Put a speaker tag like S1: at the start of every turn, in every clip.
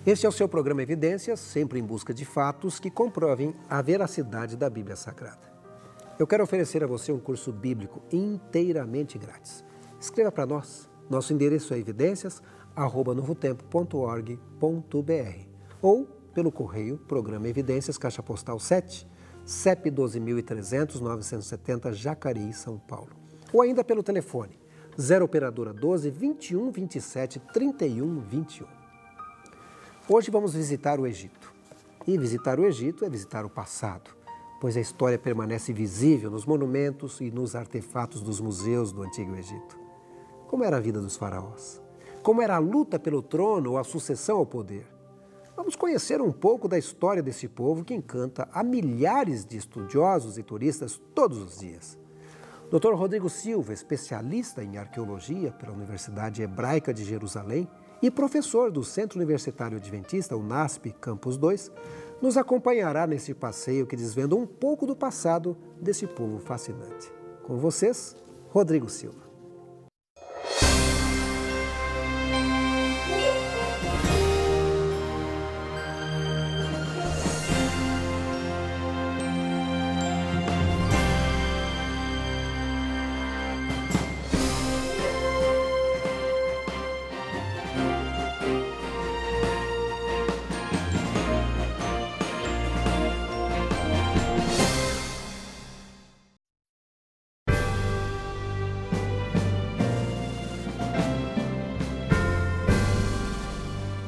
S1: Este é o seu programa Evidências, sempre em busca de fatos que comprovem a veracidade da Bíblia Sagrada. Eu quero oferecer a você um curso bíblico inteiramente grátis. Escreva para nós. Nosso endereço é evidências@novotempo.org.br ou pelo correio, Programa Evidências, Caixa Postal 7, CEP 12.300-970, Jacareí, São Paulo. Ou ainda pelo telefone 0 operadora 12 21 27 31 21. Hoje vamos visitar o Egito. E visitar o Egito é visitar o passado, pois a história permanece visível nos monumentos e nos artefatos dos museus do Antigo Egito. Como era a vida dos faraós? Como era a luta pelo trono ou a sucessão ao poder? Vamos conhecer um pouco da história desse povo que encanta a milhares de estudiosos e turistas todos os dias. Dr. Rodrigo Silva, especialista em arqueologia pela Universidade Hebraica de Jerusalém e professor do Centro Universitário Adventista, UNASP, Campus 2, nos acompanhará nesse passeio que desvenda um pouco do passado desse povo fascinante. Com vocês, Rodrigo Silva.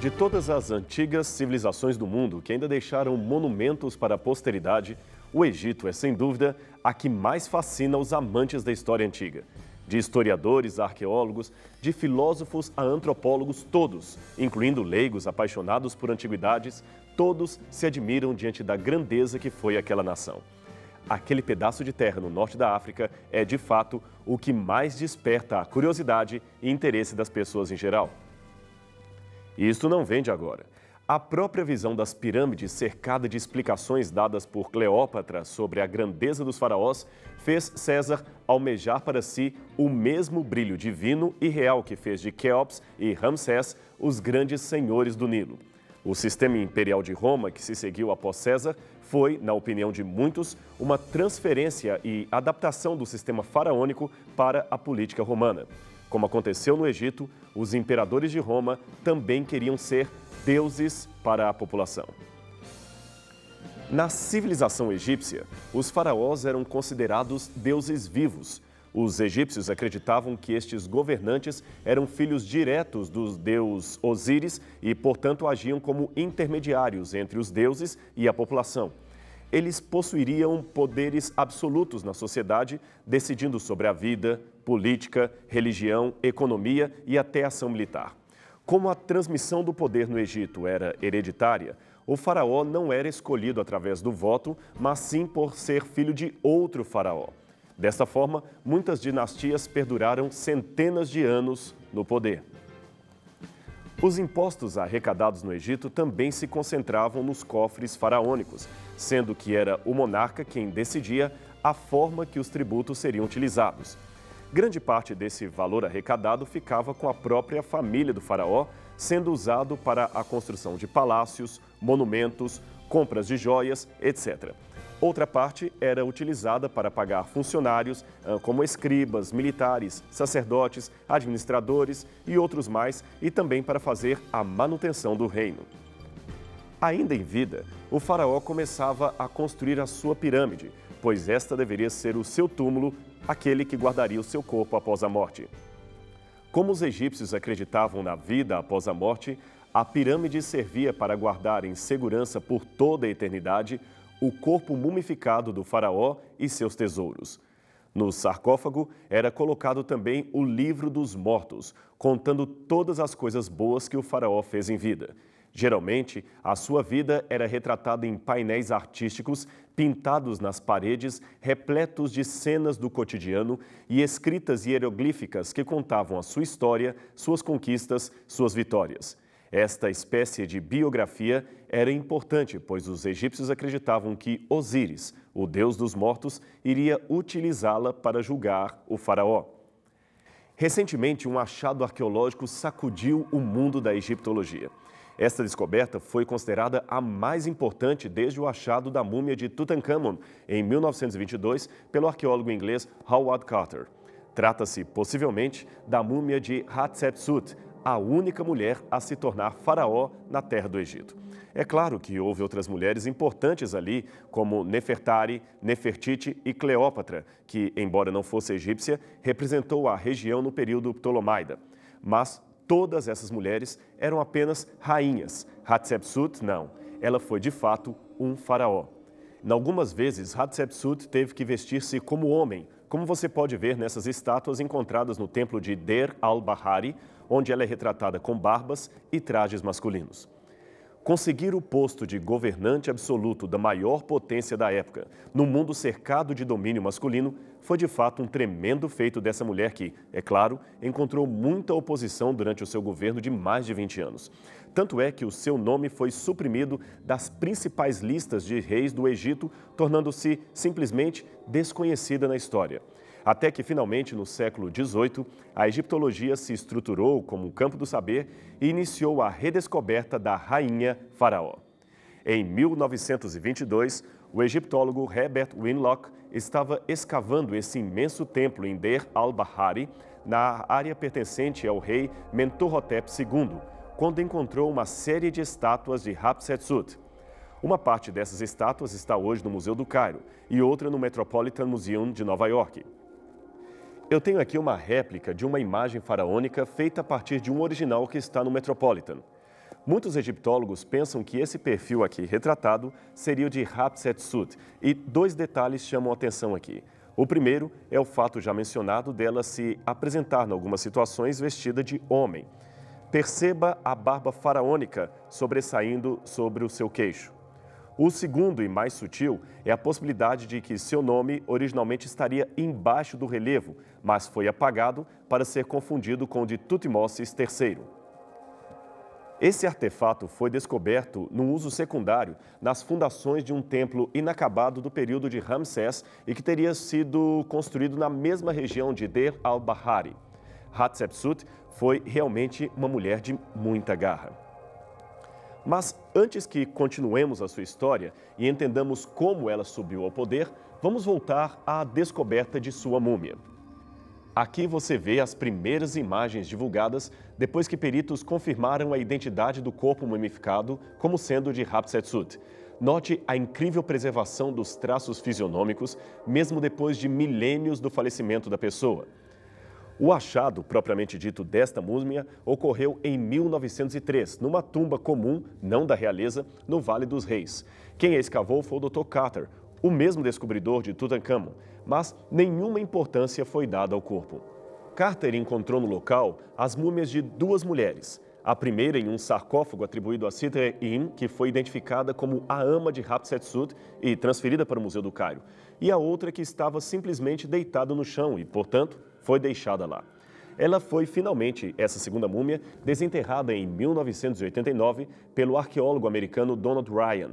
S2: De todas as antigas civilizações do mundo que ainda deixaram monumentos para a posteridade, o Egito é, sem dúvida, a que mais fascina os amantes da história antiga. De historiadores a arqueólogos, de filósofos a antropólogos, todos, incluindo leigos apaixonados por antiguidades, todos se admiram diante da grandeza que foi aquela nação. Aquele pedaço de terra no norte da África é, de fato, o que mais desperta a curiosidade e interesse das pessoas em geral. E isto não vem de agora. A própria visão das pirâmides, cercada de explicações dadas por Cleópatra sobre a grandeza dos faraós, fez César almejar para si o mesmo brilho divino e real que fez de Quéops e Ramsés os grandes senhores do Nilo. O sistema imperial de Roma, que se seguiu após César, foi, na opinião de muitos, uma transferência e adaptação do sistema faraônico para a política romana. Como aconteceu no Egito, os imperadores de Roma também queriam ser deuses para a população. Na civilização egípcia, os faraós eram considerados deuses vivos. Os egípcios acreditavam que estes governantes eram filhos diretos do deus Osíris e, portanto, agiam como intermediários entre os deuses e a população. Eles possuiriam poderes absolutos na sociedade, decidindo sobre a vida, política, religião, economia e até ação militar. Como a transmissão do poder no Egito era hereditária, o faraó não era escolhido através do voto, mas sim por ser filho de outro faraó. Desta forma, muitas dinastias perduraram centenas de anos no poder. Os impostos arrecadados no Egito também se concentravam nos cofres faraônicos, sendo que era o monarca quem decidia a forma que os tributos seriam utilizados. Grande parte desse valor arrecadado ficava com a própria família do faraó, sendo usado para a construção de palácios, monumentos, compras de joias, etc. Outra parte era utilizada para pagar funcionários, como escribas, militares, sacerdotes, administradores e outros mais, e também para fazer a manutenção do reino. Ainda em vida, o faraó começava a construir a sua pirâmide, pois esta deveria ser o seu túmulo, aquele que guardaria o seu corpo após a morte. Como os egípcios acreditavam na vida após a morte, a pirâmide servia para guardar em segurança por toda a eternidade o corpo mumificado do faraó e seus tesouros. No sarcófago era colocado também o livro dos mortos, contando todas as coisas boas que o faraó fez em vida. Geralmente, a sua vida era retratada em painéis artísticos pintados nas paredes, repletos de cenas do cotidiano e escritas hieroglíficas que contavam a sua história, suas conquistas, suas vitórias. Esta espécie de biografia era importante, pois os egípcios acreditavam que Osíris, o deus dos mortos, iria utilizá-la para julgar o faraó. Recentemente, um achado arqueológico sacudiu o mundo da egiptologia. Esta descoberta foi considerada a mais importante desde o achado da múmia de Tutankhamon, em 1922, pelo arqueólogo inglês Howard Carter. Trata-se, possivelmente, da múmia de Hatshepsut, a única mulher a se tornar faraó na terra do Egito. É claro que houve outras mulheres importantes ali, como Nefertari, Nefertiti e Cleópatra, que, embora não fosse egípcia, representou a região no período Ptolomaida. Mas todas essas mulheres eram apenas rainhas. Hatshepsut, não. Ela foi, de fato, um faraó. Algumas vezes, Hatshepsut teve que vestir-se como homem, como você pode ver nessas estátuas encontradas no templo de Deir al-Bahari, onde ela é retratada com barbas e trajes masculinos. Conseguir o posto de governante absoluto da maior potência da época, num mundo cercado de domínio masculino, foi de fato um tremendo feito dessa mulher que, é claro, encontrou muita oposição durante o seu governo de mais de 20 anos. Tanto é que o seu nome foi suprimido das principais listas de reis do Egito, tornando-se simplesmente desconhecida na história. Até que, finalmente, no século XVIII, a egiptologia se estruturou como um campo do saber e iniciou a redescoberta da rainha faraó. Em 1922, o egiptólogo Herbert Winlock estava escavando esse imenso templo em Deir al-Bahari, na área pertencente ao rei Mentuhotep II, quando encontrou uma série de estátuas de Hatshepsut. Uma parte dessas estátuas está hoje no Museu do Cairo e outra no Metropolitan Museum de Nova York. Eu tenho aqui uma réplica de uma imagem faraônica feita a partir de um original que está no Metropolitan. Muitos egiptólogos pensam que esse perfil aqui retratado seria o de Hatshepsut, e dois detalhes chamam a atenção aqui. O primeiro é o fato já mencionado dela se apresentar em algumas situações vestida de homem. Perceba a barba faraônica sobressaindo sobre o seu queixo. O segundo e mais sutil é a possibilidade de que seu nome originalmente estaria embaixo do relevo, mas foi apagado para ser confundido com o de Tutmoses III. Esse artefato foi descoberto no uso secundário nas fundações de um templo inacabado do período de Ramsés e que teria sido construído na mesma região de Deir al-Bahari. Hatshepsut foi realmente uma mulher de muita garra. Mas antes que continuemos a sua história e entendamos como ela subiu ao poder, vamos voltar à descoberta de sua múmia. Aqui você vê as primeiras imagens divulgadas depois que peritos confirmaram a identidade do corpo mumificado como sendo de Hatshepsut. Note a incrível preservação dos traços fisionômicos, mesmo depois de milênios do falecimento da pessoa. O achado, propriamente dito, desta múmia ocorreu em 1903, numa tumba comum, não da realeza, no Vale dos Reis. Quem a escavou foi o Dr. Carter, o mesmo descobridor de Tutankhamon, mas nenhuma importância foi dada ao corpo. Carter encontrou no local as múmias de duas mulheres. A primeira em um sarcófago atribuído a Sidre-In, que foi identificada como a ama de Hatshepsut e transferida para o Museu do Cairo, e a outra que estava simplesmente deitada no chão e, portanto, foi deixada lá. Ela foi, finalmente, essa segunda múmia, desenterrada em 1989 pelo arqueólogo americano Donald Ryan.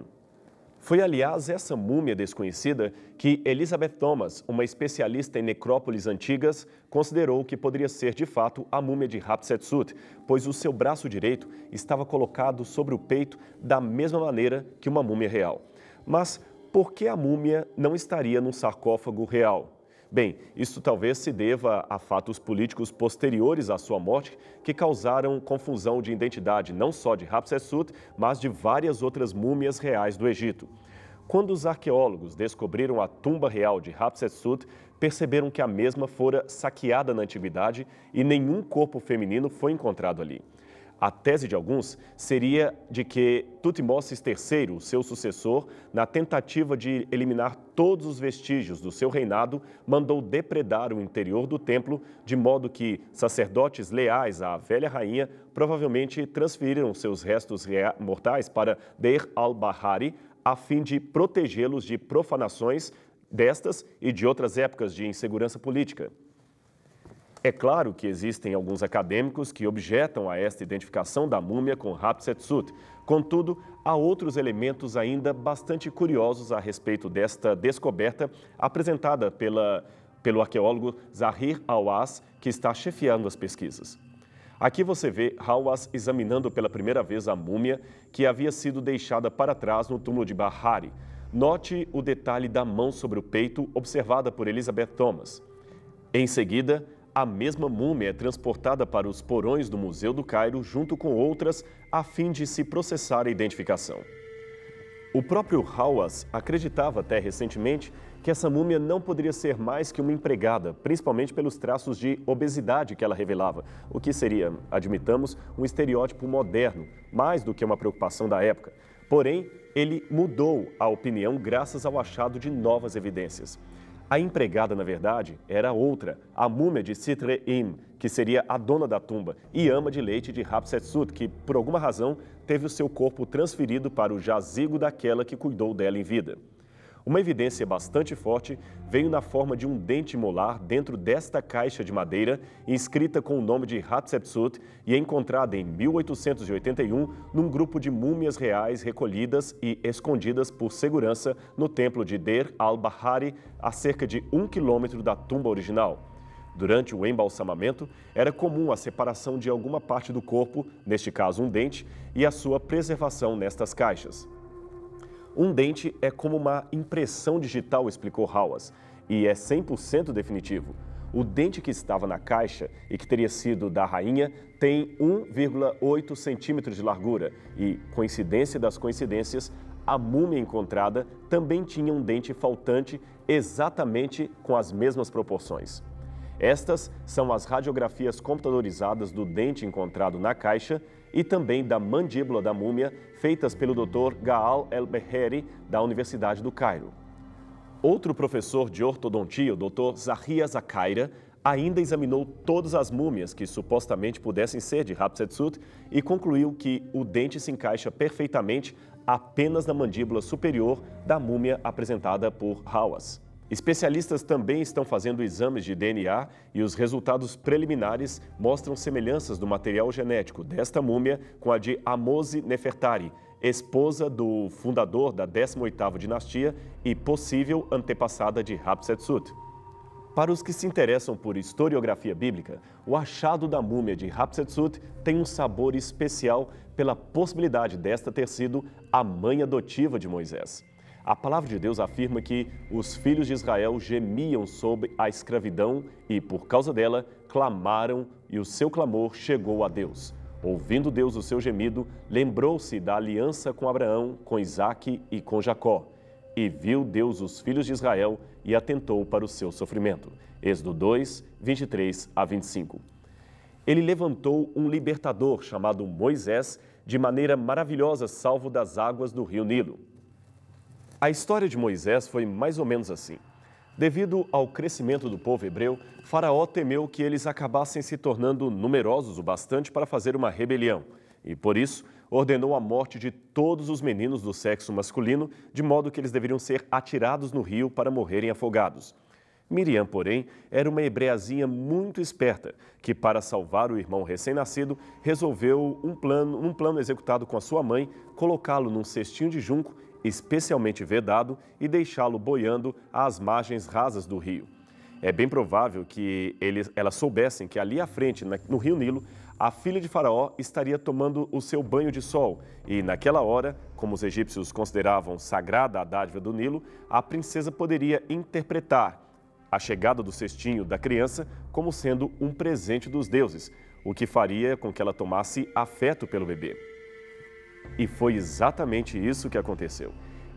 S2: Foi, aliás, essa múmia desconhecida que Elizabeth Thomas, uma especialista em necrópolis antigas, considerou que poderia ser, de fato, a múmia de Hatshepsut, pois o seu braço direito estava colocado sobre o peito da mesma maneira que uma múmia real. Mas por que a múmia não estaria num sarcófago real? Bem, isso talvez se deva a fatos políticos posteriores à sua morte que causaram confusão de identidade não só de Hatshepsut, mas de várias outras múmias reais do Egito. Quando os arqueólogos descobriram a tumba real de Hatshepsut, perceberam que a mesma fora saqueada na antiguidade e nenhum corpo feminino foi encontrado ali. A tese de alguns seria de que Tutmoses III, seu sucessor, na tentativa de eliminar todos os vestígios do seu reinado, mandou depredar o interior do templo, de modo que sacerdotes leais à velha rainha provavelmente transferiram seus restos mortais para Deir al-Bahari, a fim de protegê-los de profanações destas e de outras épocas de insegurança política. É claro que existem alguns acadêmicos que objetam a esta identificação da múmia com Hatshepsut. Contudo, há outros elementos ainda bastante curiosos a respeito desta descoberta apresentada pelo arqueólogo Zahir Hawass, que está chefiando as pesquisas. Aqui você vê Hawass examinando pela primeira vez a múmia que havia sido deixada para trás no túmulo de Bahari. Note o detalhe da mão sobre o peito observada por Elizabeth Thomas. Em seguida, a mesma múmia é transportada para os porões do Museu do Cairo junto com outras a fim de se processar a identificação. O próprio Hawass acreditava até recentemente que essa múmia não poderia ser mais que uma empregada, principalmente pelos traços de obesidade que ela revelava, o que seria, admitamos, um estereótipo moderno, mais do que uma preocupação da época. Porém, ele mudou a opinião graças ao achado de novas evidências. A empregada, na verdade, era outra, a múmia de Sitre-Im, que seria a dona da tumba, e ama de leite de Hatshepsut, que, por alguma razão, teve o seu corpo transferido para o jazigo daquela que cuidou dela em vida. Uma evidência bastante forte veio na forma de um dente molar dentro desta caixa de madeira, inscrita com o nome de Hatshepsut e encontrada em 1881 num grupo de múmias reais recolhidas e escondidas por segurança no templo de Deir al-Bahari, a cerca de 1 quilômetro da tumba original. Durante o embalsamamento, era comum a separação de alguma parte do corpo, neste caso um dente, e a sua preservação nestas caixas. Um dente é como uma impressão digital, explicou Hawass, e é 100% definitivo. O dente que estava na caixa e que teria sido da rainha tem 1,8 centímetros de largura e, coincidência das coincidências, a múmia encontrada também tinha um dente faltante exatamente com as mesmas proporções. Estas são as radiografias computadorizadas do dente encontrado na caixa e também da mandíbula da múmia, feitas pelo Dr. Gaal El-Beheri, da Universidade do Cairo. Outro professor de ortodontia, o Dr. Zahia Zakaira, ainda examinou todas as múmias que supostamente pudessem ser de Hatshepsut e concluiu que o dente se encaixa perfeitamente apenas na mandíbula superior da múmia apresentada por Hawass. Especialistas também estão fazendo exames de DNA e os resultados preliminares mostram semelhanças do material genético desta múmia com a de Ahmose Nefertari, esposa do fundador da 18ª dinastia e possível antepassada de Hatshepsut. Para os que se interessam por historiografia bíblica, o achado da múmia de Hatshepsut tem um sabor especial pela possibilidade desta ter sido a mãe adotiva de Moisés. A palavra de Deus afirma que os filhos de Israel gemiam sob a escravidão e, por causa dela, clamaram e o seu clamor chegou a Deus. Ouvindo Deus o seu gemido, lembrou-se da aliança com Abraão, com Isaque e com Jacó. E viu Deus os filhos de Israel e atentou para o seu sofrimento. Êxodo 2, 23 a 25. Ele levantou um libertador chamado Moisés de maneira maravilhosa, salvo das águas do rio Nilo. A história de Moisés foi mais ou menos assim. Devido ao crescimento do povo hebreu, Faraó temeu que eles acabassem se tornando numerosos o bastante para fazer uma rebelião e, por isso, ordenou a morte de todos os meninos do sexo masculino, de modo que eles deveriam ser atirados no rio para morrerem afogados. Miriam, porém, era uma hebreazinha muito esperta, que, para salvar o irmão recém-nascido, resolveu um plano executado com a sua mãe, colocá-lo num cestinho de junco especialmente vedado e deixá-lo boiando às margens rasas do rio. É bem provável que elas soubessem que ali à frente, no rio Nilo, a filha de Faraó estaria tomando o seu banho de sol e, naquela hora, como os egípcios consideravam sagrada a dádiva do Nilo, a princesa poderia interpretar a chegada do cestinho da criança como sendo um presente dos deuses, o que faria com que ela tomasse afeto pelo bebê. E foi exatamente isso que aconteceu.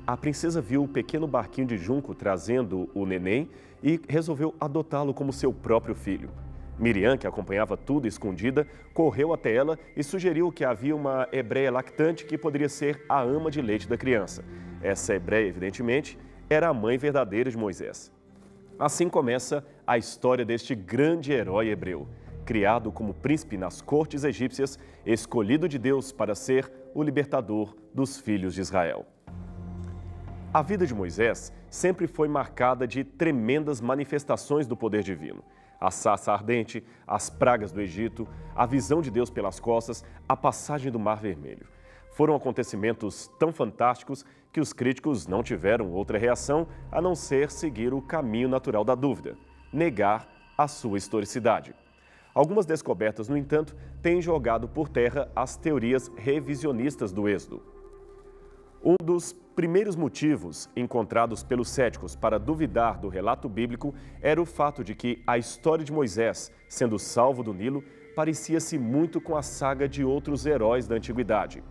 S2: A princesa viu o pequeno barquinho de junco trazendo o neném e resolveu adotá-lo como seu próprio filho. Miriam, que acompanhava tudo escondida, correu até ela e sugeriu que havia uma hebreia lactante que poderia ser a ama de leite da criança. Essa hebreia, evidentemente, era a mãe verdadeira de Moisés. Assim começa a história deste grande herói hebreu, criado como príncipe nas cortes egípcias, escolhido de Deus para ser o libertador dos filhos de Israel. A vida de Moisés sempre foi marcada de tremendas manifestações do poder divino. A sarça ardente, as pragas do Egito, a visão de Deus pelas costas, a passagem do Mar Vermelho. Foram acontecimentos tão fantásticos que os críticos não tiveram outra reação a não ser seguir o caminho natural da dúvida, negar a sua historicidade. Algumas descobertas, no entanto, têm jogado por terra as teorias revisionistas do Êxodo. Um dos primeiros motivos encontrados pelos céticos para duvidar do relato bíblico era o fato de que a história de Moisés, sendo salvo do Nilo, parecia-se muito com a saga de outros heróis da antiguidade.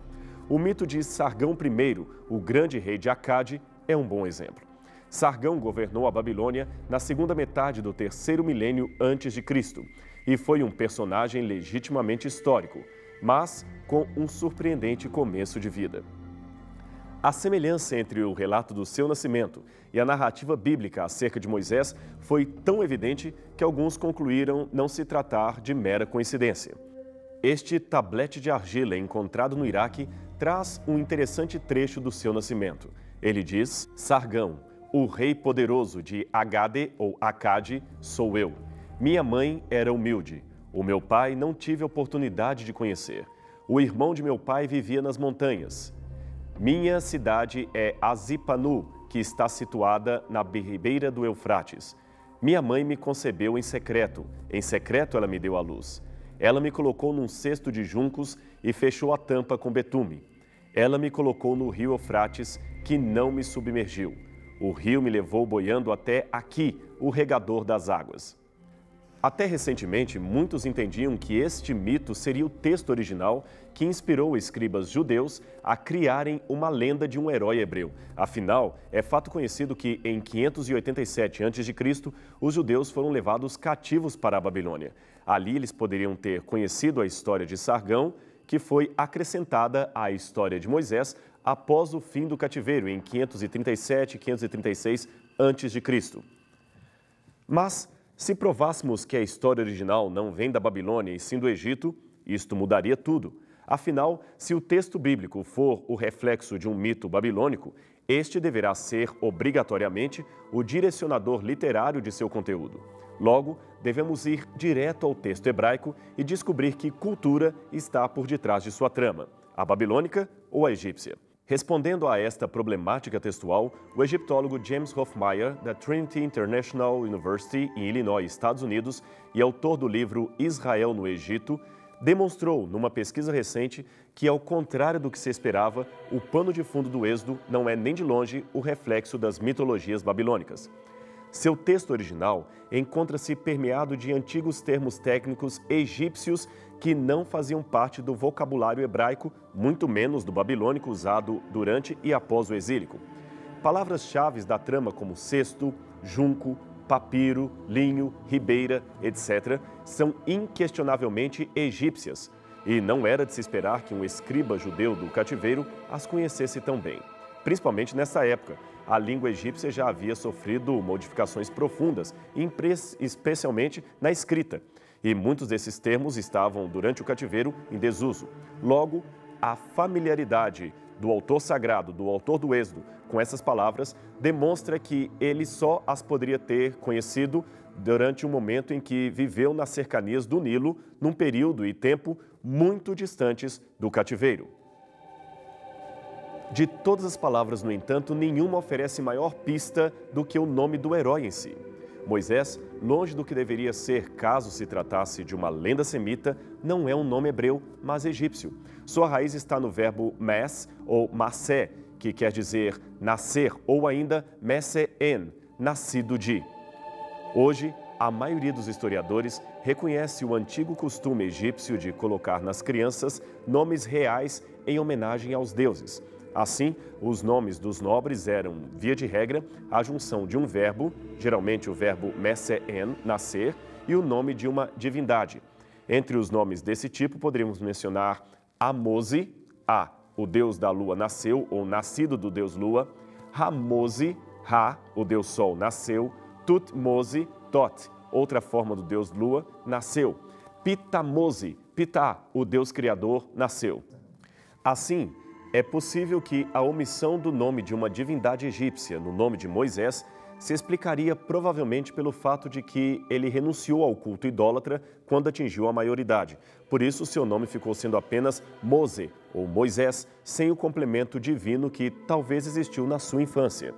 S2: O mito de Sargão I, o grande rei de Acade, é um bom exemplo. Sargão governou a Babilônia na segunda metade do terceiro milênio antes de Cristo e foi um personagem legitimamente histórico, mas com um surpreendente começo de vida. A semelhança entre o relato do seu nascimento e a narrativa bíblica acerca de Moisés foi tão evidente que alguns concluíram não se tratar de mera coincidência. Este tablete de argila encontrado no Iraque traz um interessante trecho do seu nascimento. Ele diz: Sargão, o rei poderoso de Agade ou Acade, sou eu. Minha mãe era humilde. O meu pai não tive oportunidade de conhecer. O irmão de meu pai vivia nas montanhas. Minha cidade é Azipanu, que está situada na ribeira do Eufrates. Minha mãe me concebeu em secreto ela me deu à luz. Ela me colocou num cesto de juncos e fechou a tampa com betume. Ela me colocou no rio Eufrates, que não me submergiu. O rio me levou boiando até aqui, o regador das águas. Até recentemente, muitos entendiam que este mito seria o texto original que inspirou escribas judeus a criarem uma lenda de um herói hebreu. Afinal, é fato conhecido que em 587 a.C., os judeus foram levados cativos para a Babilônia. Ali eles poderiam ter conhecido a história de Sargão, que foi acrescentada à história de Moisés após o fim do cativeiro, em 537 e 536 a.C. Mas, se provássemos que a história original não vem da Babilônia e sim do Egito, isto mudaria tudo. Afinal, se o texto bíblico for o reflexo de um mito babilônico, este deverá ser, obrigatoriamente, o direcionador literário de seu conteúdo. Logo, devemos ir direto ao texto hebraico e descobrir que cultura está por detrás de sua trama, a babilônica ou a egípcia. Respondendo a esta problemática textual, o egiptólogo James Hofmeyr, da Trinity International University, em Illinois, Estados Unidos, e autor do livro Israel no Egito, demonstrou, numa pesquisa recente, que, ao contrário do que se esperava, o pano de fundo do Êxodo não é nem de longe o reflexo das mitologias babilônicas. Seu texto original encontra-se permeado de antigos termos técnicos egípcios que não faziam parte do vocabulário hebraico, muito menos do babilônico usado durante e após o exílico. Palavras-chave da trama como cesto, junco, papiro, linho, ribeira, etc., são inquestionavelmente egípcias, e não era de se esperar que um escriba judeu do cativeiro as conhecesse tão bem. Principalmente nessa época, a língua egípcia já havia sofrido modificações profundas, especialmente na escrita, e muitos desses termos estavam, durante o cativeiro, em desuso. Logo, a familiaridade do autor sagrado, do autor do Êxodo, com essas palavras, demonstra que ele só as poderia ter conhecido durante um momento em que viveu nas cercanias do Nilo, num período e tempo muito distantes do cativeiro. De todas as palavras, no entanto, nenhuma oferece maior pista do que o nome do herói em si. Moisés, longe do que deveria ser caso se tratasse de uma lenda semita, não é um nome hebreu, mas egípcio. Sua raiz está no verbo mes ou masé, que quer dizer nascer, ou ainda mese-en, nascido de. Hoje, a maioria dos historiadores reconhece o antigo costume egípcio de colocar nas crianças nomes reais em homenagem aos deuses. Assim, os nomes dos nobres eram, via de regra, a junção de um verbo, geralmente o verbo mese-en, nascer, e o nome de uma divindade. Entre os nomes desse tipo, poderíamos mencionar Amose, o deus da lua nasceu, ou nascido do deus lua, Ramose, o deus sol nasceu, Tutmose, Tot, outra forma do deus lua, nasceu, Pitamose, Pitá, o deus criador, nasceu. Assim, é possível que a omissão do nome de uma divindade egípcia no nome de Moisés se explicaria provavelmente pelo fato de que ele renunciou ao culto idólatra quando atingiu a maioridade. Por isso, seu nome ficou sendo apenas Mose, ou Moisés, sem o complemento divino que talvez existiu na sua infância.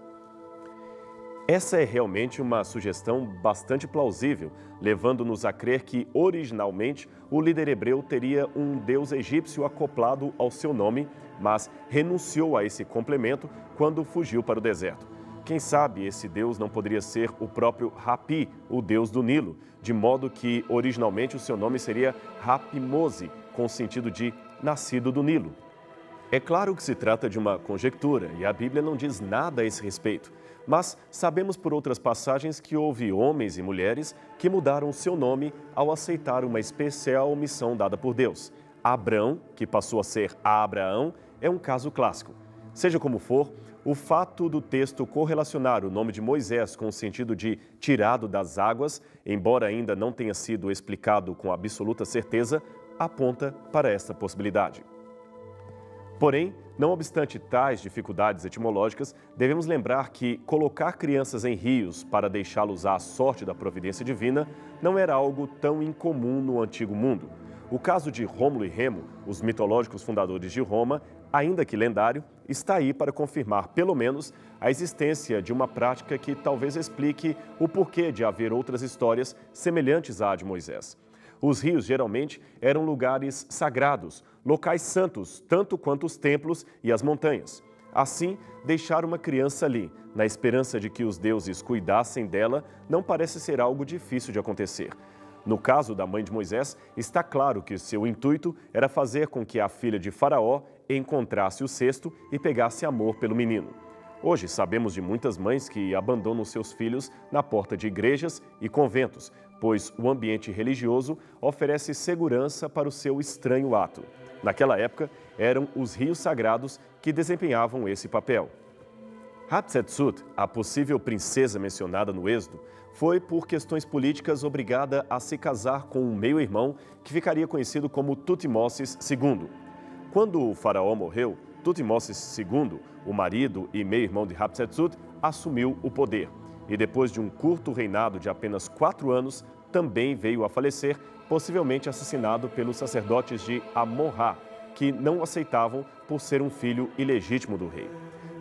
S2: Essa é realmente uma sugestão bastante plausível, levando-nos a crer que, originalmente, o líder hebreu teria um deus egípcio acoplado ao seu nome, mas renunciou a esse complemento quando fugiu para o deserto. Quem sabe esse deus não poderia ser o próprio Hapi, o deus do Nilo, de modo que, originalmente, o seu nome seria Hapi-Mose, com o sentido de nascido do Nilo. É claro que se trata de uma conjectura e a Bíblia não diz nada a esse respeito. Mas sabemos por outras passagens que houve homens e mulheres que mudaram seu nome ao aceitar uma especial missão dada por Deus. Abrão, que passou a ser Abraão, é um caso clássico. Seja como for, o fato do texto correlacionar o nome de Moisés com o sentido de tirado das águas, embora ainda não tenha sido explicado com absoluta certeza, aponta para esta possibilidade. Porém, não obstante tais dificuldades etimológicas, devemos lembrar que colocar crianças em rios para deixá-los à sorte da providência divina não era algo tão incomum no Antigo Mundo. O caso de Rômulo e Remo, os mitológicos fundadores de Roma, ainda que lendário, está aí para confirmar, pelo menos, a existência de uma prática que talvez explique o porquê de haver outras histórias semelhantes à de Moisés. Os rios, geralmente, eram lugares sagrados, locais santos, tanto quanto os templos e as montanhas. Assim, deixar uma criança ali, na esperança de que os deuses cuidassem dela, não parece ser algo difícil de acontecer. No caso da mãe de Moisés, está claro que seu intuito era fazer com que a filha de Faraó encontrasse o cesto e pegasse amor pelo menino. Hoje, sabemos de muitas mães que abandonam seus filhos na porta de igrejas e conventos, pois o ambiente religioso oferece segurança para o seu estranho ato. Naquela época, eram os rios sagrados que desempenhavam esse papel. Hatshepsut, a possível princesa mencionada no Êxodo, foi, por questões políticas, obrigada a se casar com um meio-irmão que ficaria conhecido como Tutmoses II. Quando o faraó morreu, Tutmoses II, o marido e meio-irmão de Hatshepsut, assumiu o poder. E depois de um curto reinado de apenas 4 anos, também veio a falecer, possivelmente assassinado pelos sacerdotes de Amon-Ra, que não o aceitavam por ser um filho ilegítimo do rei.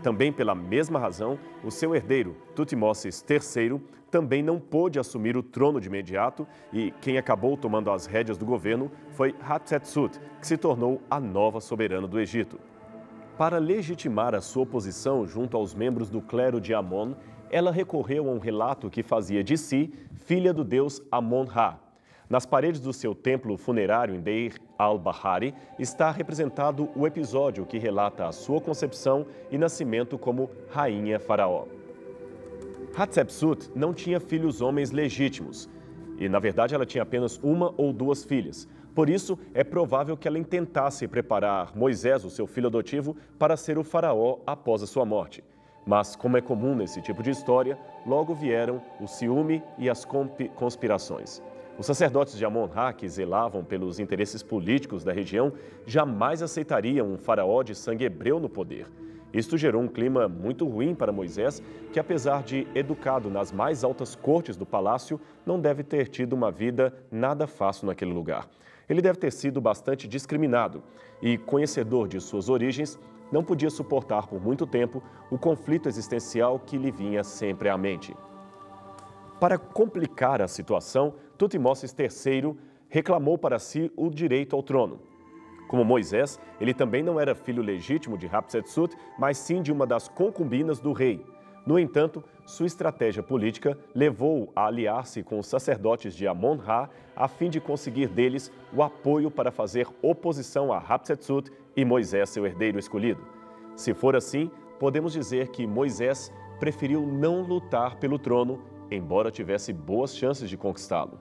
S2: Também pela mesma razão, o seu herdeiro, Tutmoses III, também não pôde assumir o trono de imediato e quem acabou tomando as rédeas do governo foi Hatshepsut, que se tornou a nova soberana do Egito. Para legitimar a sua posição junto aos membros do clero de Amon, ela recorreu a um relato que fazia de si filha do deus Amon-Ra. Nas paredes do seu templo funerário em Deir al-Bahari está representado o episódio que relata a sua concepção e nascimento como rainha faraó. Hatshepsut não tinha filhos homens legítimos e, na verdade, ela tinha apenas 1 ou 2 filhas. Por isso, é provável que ela intentasse preparar Moisés, o seu filho adotivo, para ser o faraó após a sua morte. Mas, como é comum nesse tipo de história, logo vieram o ciúme e as conspirações. Os sacerdotes de Amon-Ra, que zelavam pelos interesses políticos da região, jamais aceitariam um faraó de sangue hebreu no poder. Isto gerou um clima muito ruim para Moisés, que apesar de educado nas mais altas cortes do palácio, não deve ter tido uma vida nada fácil naquele lugar. Ele deve ter sido bastante discriminado e, conhecedor de suas origens, não podia suportar por muito tempo o conflito existencial que lhe vinha sempre à mente. Para complicar a situação, Tutmoses III reclamou para si o direito ao trono. Como Moisés, ele também não era filho legítimo de Hatshepsut, mas sim de uma das concubinas do rei. No entanto, sua estratégia política levou-o a aliar-se com os sacerdotes de Amon-Ra a fim de conseguir deles o apoio para fazer oposição a Hatshepsut e Moisés, seu herdeiro escolhido. Se for assim, podemos dizer que Moisés preferiu não lutar pelo trono, embora tivesse boas chances de conquistá-lo.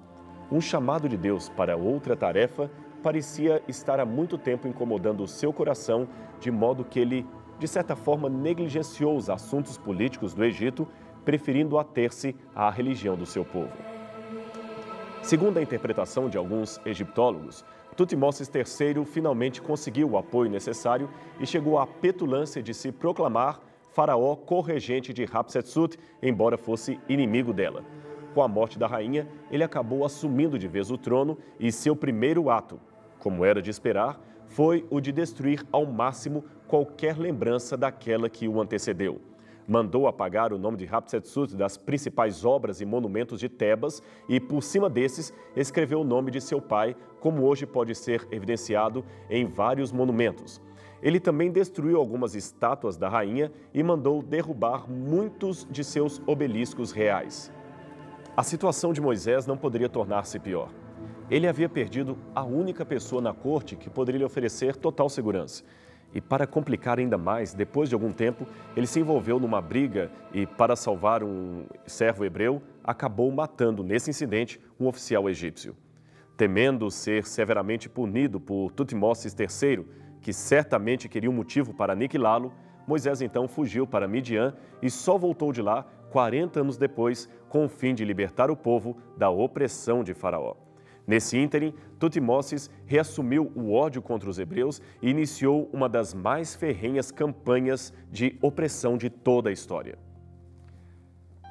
S2: Um chamado de Deus para outra tarefa parecia estar há muito tempo incomodando o seu coração, de modo que ele, de certa forma, negligenciou os assuntos políticos do Egito, preferindo ater-se à religião do seu povo. Segundo a interpretação de alguns egiptólogos, Tutmoses III finalmente conseguiu o apoio necessário e chegou à petulância de se proclamar faraó corregente de Hatshepsut, embora fosse inimigo dela. Com a morte da rainha, ele acabou assumindo de vez o trono e seu primeiro ato, como era de esperar, foi o de destruir ao máximo qualquer lembrança daquela que o antecedeu. mandou apagar o nome de Hatshepsut das principais obras e monumentos de Tebas e, por cima desses, escreveu o nome de seu pai, como hoje pode ser evidenciado em vários monumentos. Ele também destruiu algumas estátuas da rainha e mandou derrubar muitos de seus obeliscos reais. A situação de Moisés não poderia tornar-se pior. Ele havia perdido a única pessoa na corte que poderia lhe oferecer total segurança. E para complicar ainda mais, depois de algum tempo, ele se envolveu numa briga e, para salvar um servo hebreu, acabou matando, nesse incidente, um oficial egípcio. Temendo ser severamente punido por Tutmoses III, que certamente queria um motivo para aniquilá-lo, Moisés então fugiu para Midian e só voltou de lá 40 anos depois, com o fim de libertar o povo da opressão de Faraó. Nesse ínterim, Tutmoses reassumiu o ódio contra os hebreus e iniciou uma das mais ferrenhas campanhas de opressão de toda a história.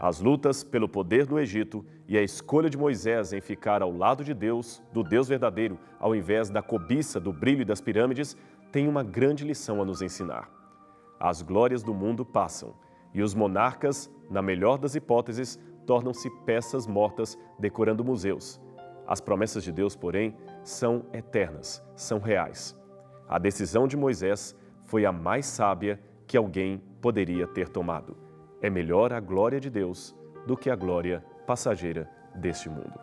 S2: As lutas pelo poder no Egito e a escolha de Moisés em ficar ao lado de Deus, do Deus verdadeiro, ao invés da cobiça, do brilho e das pirâmides, têm uma grande lição a nos ensinar. As glórias do mundo passam e os monarcas, na melhor das hipóteses, tornam-se peças mortas decorando museus. As promessas de Deus, porém, são eternas, são reais. A decisão de Moisés foi a mais sábia que alguém poderia ter tomado. É melhor a glória de Deus do que a glória passageira deste mundo.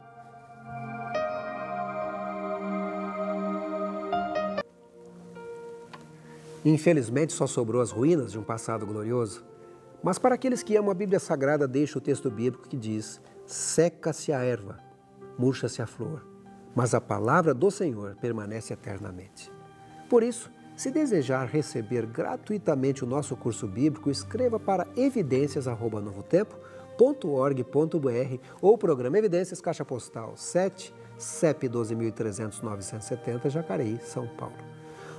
S1: Infelizmente, só sobrou as ruínas de um passado glorioso. Mas para aqueles que amam a Bíblia Sagrada, deixa o texto bíblico que diz: seca-se a erva, murcha-se a flor, mas a palavra do Senhor permanece eternamente. Por isso, se desejar receber gratuitamente o nosso curso bíblico, escreva para evidências@novotempo.org.br ou Programa Evidências, Caixa Postal 7, CEP 12.300.970, Jacareí, São Paulo.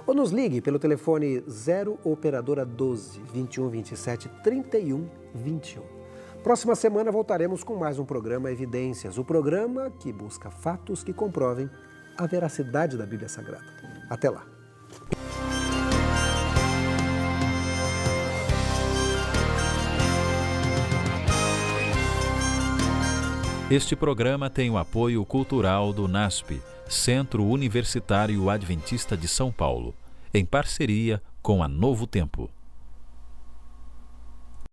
S1: Ou nos ligue pelo telefone 0 operadora 12 21 27 31 21. Próxima semana voltaremos com mais um programa Evidências, o programa que busca fatos que comprovem a veracidade da Bíblia Sagrada. Até lá!
S3: Este programa tem o apoio cultural do NASP, Centro Universitário Adventista de São Paulo, em parceria com a Novo Tempo.